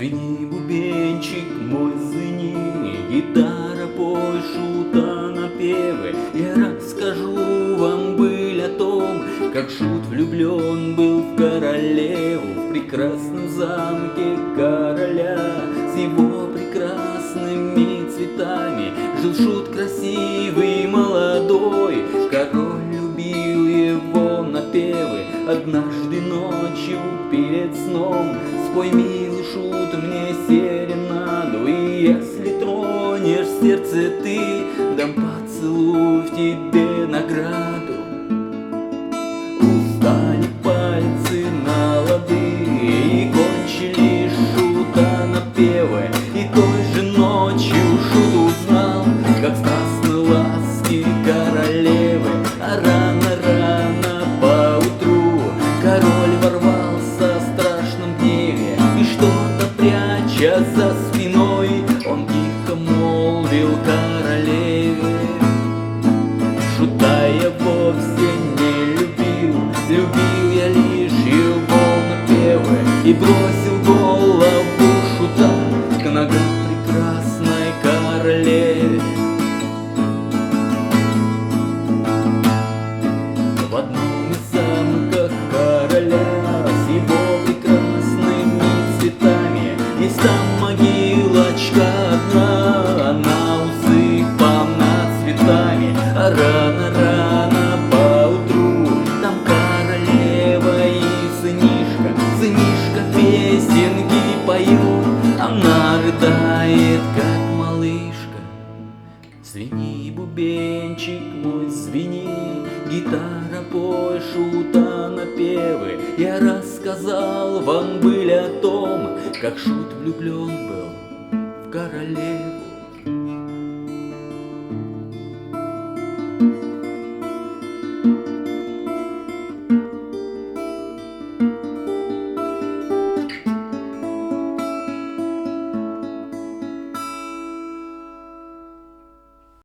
Звени, бубенчик мой, звени, гитара, пой, шута напевы. Я расскажу вам быль о том, как шут влюблен был в королеву, в прекрасном замке короля. С его прекрасными цветами жил шут красивый, молодой. Король любил его напевы. Однажды ночью перед сном: спой, милый шут, мне серенаду, и если тронешь сердце ты, дам поцелуй в тебе награду. Устали пальцы на лады, и кончили шута напевы. И той же ночью шут узнал, как страстны ласки королевы. А рано-рано поутру король ворвался в страшном гневе, и что-то пряча за спиной, он тихо молвил королеве: шута я вовсе не любил, любил я лишь его напевы. И бросил голову шута к ногам прекрасной королеве. В одном из замков короля с его прекрасными цветами есть там могилочка одна, она усыпана цветами. А рано-рано поутру там королева и сынишка, сынишка песенки поет, она рыдает, как малышка. Звени, бубенчик мой, звени, гитара, пой, шута напевы. Я рассказал вам быль о том, как шут влюблен был в королеву.